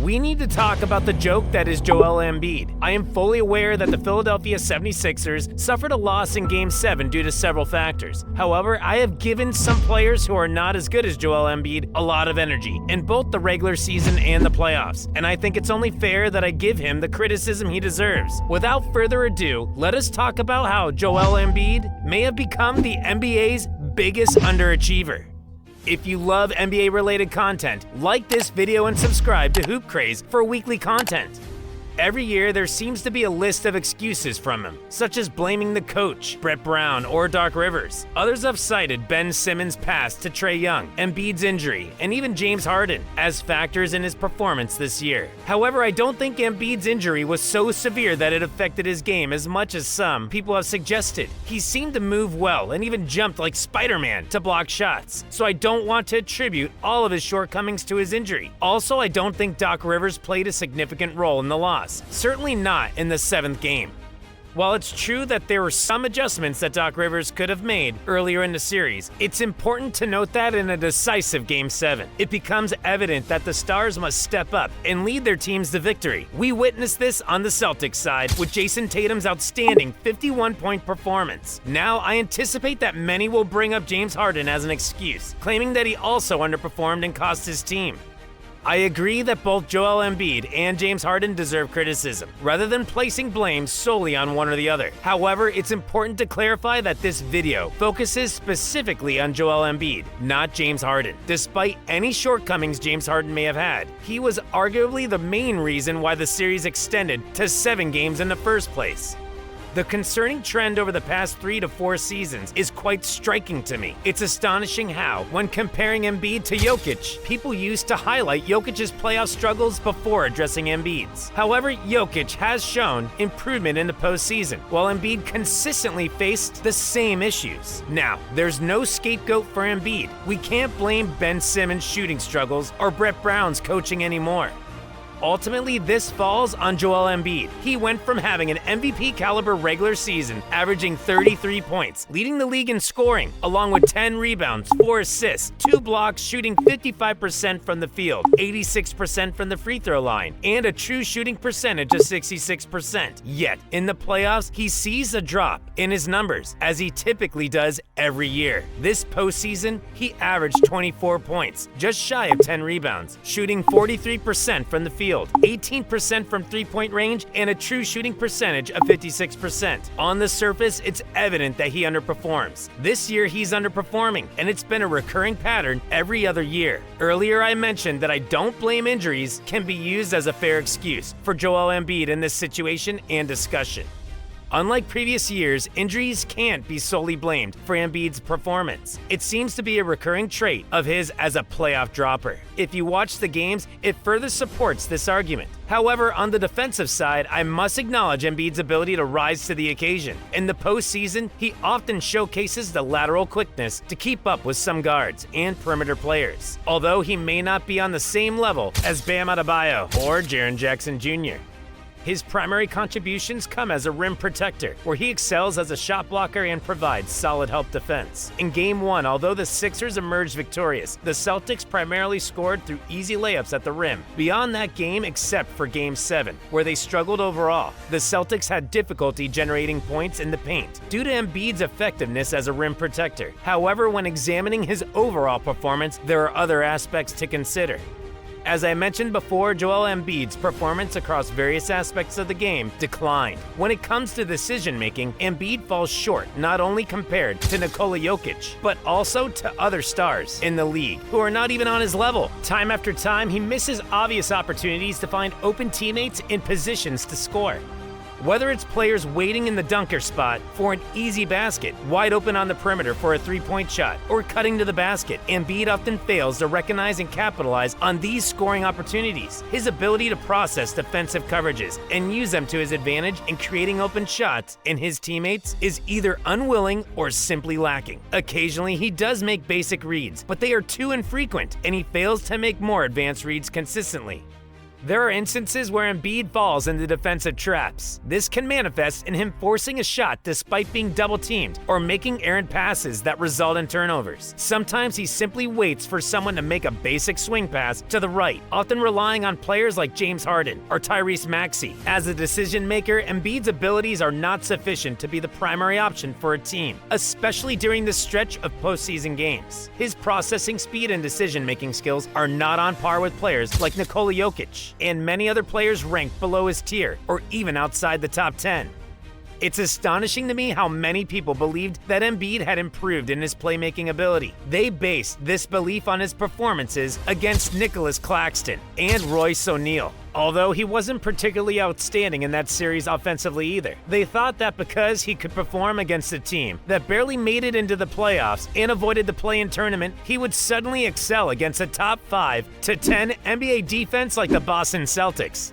we need to talk about the joke that is Joel Embiid. I am fully aware that the Philadelphia 76ers suffered a loss in Game 7 due to several factors. However, I have given some players who are not as good as Joel Embiid a lot of energy in both the regular season and the playoffs, and I think it's only fair that I give him the criticism he deserves. Without further ado, let us talk about how Joel Embiid may have become the NBA's biggest underachiever. If you love NBA-related content, like this video and subscribe to Hoop Craze for weekly content. Every year, there seems to be a list of excuses from him, such as blaming the coach, Brett Brown, or Doc Rivers. Others have cited Ben Simmons' pass to Trae Young, Embiid's injury, and even James Harden as factors in his performance this year. However, I don't think Embiid's injury was so severe that it affected his game as much as some people have suggested. He seemed to move well and even jumped like Spider-Man to block shots, so I don't want to attribute all of his shortcomings to his injury. Also, I don't think Doc Rivers played a significant role in the loss. Certainly not in the 7th game. While it's true that there were some adjustments that Doc Rivers could have made earlier in the series, it's important to note that in a decisive Game 7, it becomes evident that the Stars must step up and lead their teams to victory. We witnessed this on the Celtics side with Jason Tatum's outstanding 51-point performance. Now, I anticipate that many will bring up James Harden as an excuse, claiming that he also underperformed and cost his team. I agree that both Joel Embiid and James Harden deserve criticism, rather than placing blame solely on one or the other. However, it's important to clarify that this video focuses specifically on Joel Embiid, not James Harden. Despite any shortcomings James Harden may have had, he was arguably the main reason why the series extended to 7 games in the first place. The concerning trend over the past 3 to 4 seasons is quite striking to me. It's astonishing how, when comparing Embiid to Jokic, people used to highlight Jokic's playoff struggles before addressing Embiid's. However, Jokic has shown improvement in the postseason, while Embiid consistently faced the same issues. Now, there's no scapegoat for Embiid. We can't blame Ben Simmons' shooting struggles or Brett Brown's coaching anymore. Ultimately, this falls on Joel Embiid. He went from having an MVP-caliber regular season, averaging 33 points, leading the league in scoring, along with 10 rebounds, 4 assists, 2 blocks, shooting 55% from the field, 86% from the free throw line, and a true shooting percentage of 66%. Yet, in the playoffs, he sees a drop in his numbers, as he typically does every year. This postseason, he averaged 24 points, just shy of 10 rebounds, shooting 43% from the field, 18% from three-point range, and a true shooting percentage of 56%. On the surface, it's evident that he underperforms. This year, he's underperforming, and it's been a recurring pattern every other year. Earlier, I mentioned that I don't blame injuries can be used as a fair excuse for Joel Embiid in this situation and discussion. Unlike previous years, injuries can't be solely blamed for Embiid's performance. It seems to be a recurring trait of his as a playoff dropper. If you watch the games, it further supports this argument. However, on the defensive side, I must acknowledge Embiid's ability to rise to the occasion. In the postseason, he often showcases the lateral quickness to keep up with some guards and perimeter players, although he may not be on the same level as Bam Adebayo or Jaren Jackson Jr. His primary contributions come as a rim protector, where he excels as a shot blocker and provides solid help defense. In Game 1, although the Sixers emerged victorious, the Celtics primarily scored through easy layups at the rim. Beyond that game, except for Game 7, where they struggled overall, the Celtics had difficulty generating points in the paint due to Embiid's effectiveness as a rim protector. However, when examining his overall performance, there are other aspects to consider. As I mentioned before, Joel Embiid's performance across various aspects of the game declined. When it comes to decision-making, Embiid falls short not only compared to Nikola Jokic, but also to other stars in the league who are not even on his level. Time after time, he misses obvious opportunities to find open teammates in positions to score. Whether it's players waiting in the dunker spot for an easy basket, wide open on the perimeter for a three-point shot, or cutting to the basket, Embiid often fails to recognize and capitalize on these scoring opportunities. His ability to process defensive coverages and use them to his advantage in creating open shots in his teammates is either unwilling or simply lacking. Occasionally, he does make basic reads, but they are too infrequent, and he fails to make more advanced reads consistently. There are instances where Embiid falls into defensive traps. This can manifest in him forcing a shot despite being double-teamed or making errant passes that result in turnovers. Sometimes he simply waits for someone to make a basic swing pass to the right, often relying on players like James Harden or Tyrese Maxey. As a decision maker, Embiid's abilities are not sufficient to be the primary option for a team, especially during the stretch of postseason games. His processing speed and decision-making skills are not on par with players like Nikola Jokic and many other players ranked below his tier or even outside the top 10. It's astonishing to me how many people believed that Embiid had improved in his playmaking ability. They based this belief on his performances against Nicholas Claxton and Royce O'Neal. Although he wasn't particularly outstanding in that series offensively either. They thought that because he could perform against a team that barely made it into the playoffs and avoided the play-in tournament, he would suddenly excel against a top 5 to 10 NBA defense like the Boston Celtics.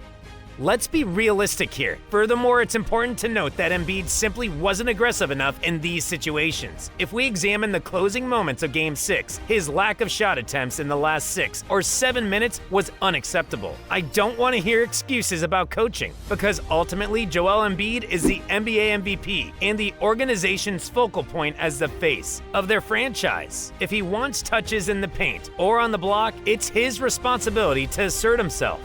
Let's be realistic here. Furthermore, it's important to note that Embiid simply wasn't aggressive enough in these situations. If we examine the closing moments of Game 6, his lack of shot attempts in the last 6 or 7 minutes was unacceptable. I don't want to hear excuses about coaching, because ultimately Joel Embiid is the NBA MVP and the organization's focal point as the face of their franchise. If he wants touches in the paint or on the block, it's his responsibility to assert himself.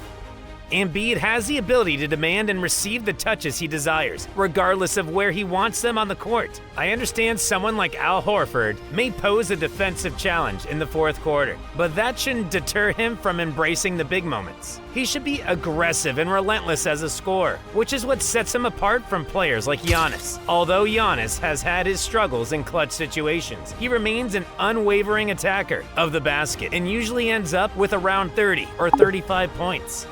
Embiid has the ability to demand and receive the touches he desires, regardless of where he wants them on the court. I understand someone like Al Horford may pose a defensive challenge in the fourth quarter, but that shouldn't deter him from embracing the big moments. He should be aggressive and relentless as a scorer, which is what sets him apart from players like Giannis. Although Giannis has had his struggles in clutch situations, he remains an unwavering attacker of the basket and usually ends up with around 30 or 35 points.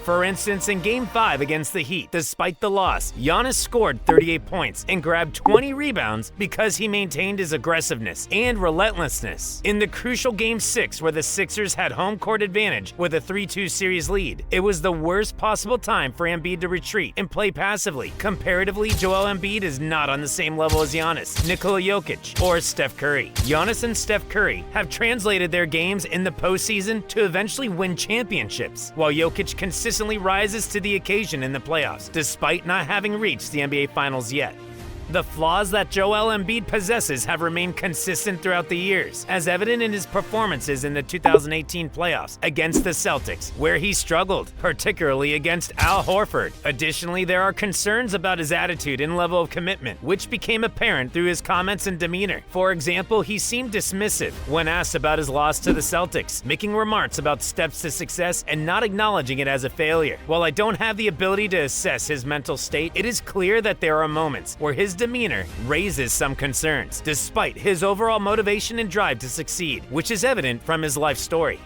For instance, in Game 5 against the Heat, despite the loss, Giannis scored 38 points and grabbed 20 rebounds because he maintained his aggressiveness and relentlessness. In the crucial Game 6 where the Sixers had home court advantage with a 3-2 series lead, it was the worst possible time for Embiid to retreat and play passively. Comparatively, Joel Embiid is not on the same level as Giannis, Nikola Jokic, or Steph Curry. Giannis and Steph Curry have translated their games in the postseason to eventually win championships, while Jokic consistently rises to the occasion in the playoffs, despite not having reached the NBA Finals yet. The flaws that Joel Embiid possesses have remained consistent throughout the years, as evident in his performances in the 2018 playoffs against the Celtics, where he struggled, particularly against Al Horford. Additionally, there are concerns about his attitude and level of commitment, which became apparent through his comments and demeanor. For example, he seemed dismissive when asked about his loss to the Celtics, making remarks about steps to success and not acknowledging it as a failure. While I don't have the ability to assess his mental state, it is clear that there are moments where his demeanor raises some concerns, despite his overall motivation and drive to succeed, which is evident from his life story.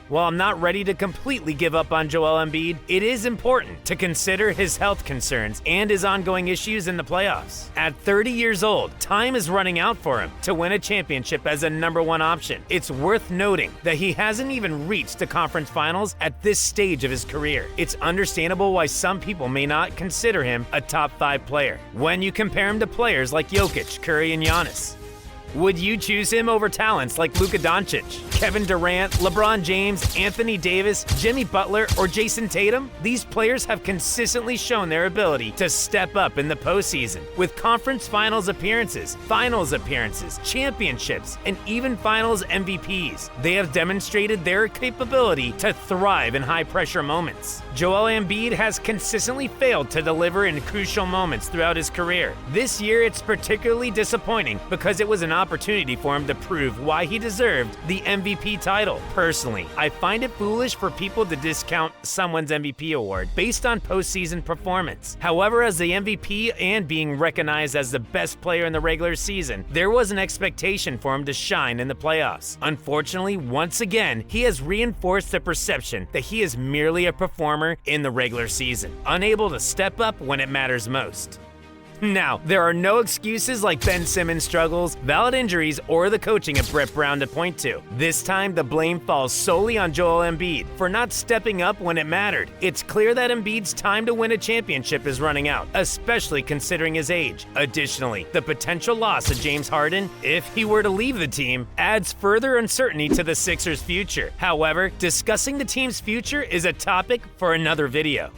While I'm not ready to completely give up on Joel Embiid, it is important to consider his health concerns and his ongoing issues in the playoffs. At 30 years old, time is running out for him to win a championship as a #1 option. It's worth noting that he hasn't even reached the conference finals at this stage of his career. It's understandable why some people may not consider him a top 5 player when you compare him to players like Jokic, Curry, and Giannis. Would you choose him over talents like Luka Doncic, Kevin Durant, LeBron James, Anthony Davis, Jimmy Butler, or Jason Tatum? These players have consistently shown their ability to step up in the postseason with conference finals appearances, championships, and even finals MVPs. They have demonstrated their capability to thrive in high-pressure moments. Joel Embiid has consistently failed to deliver in crucial moments throughout his career. This year, it's particularly disappointing because it was an opportunity for him to prove why he deserved the MVP title. Personally, I find it foolish for people to discount someone's MVP award based on postseason performance. However, as the MVP and being recognized as the best player in the regular season, there was an expectation for him to shine in the playoffs. Unfortunately, once again, he has reinforced the perception that he is merely a performer in the regular season, unable to step up when it matters most. Now, there are no excuses like Ben Simmons' struggles, valid injuries, or the coaching of Brett Brown to point to. This time, the blame falls solely on Joel Embiid for not stepping up when it mattered. It's clear that Embiid's time to win a championship is running out, especially considering his age. Additionally, the potential loss of James Harden, if he were to leave the team, adds further uncertainty to the Sixers' future. However, discussing the team's future is a topic for another video.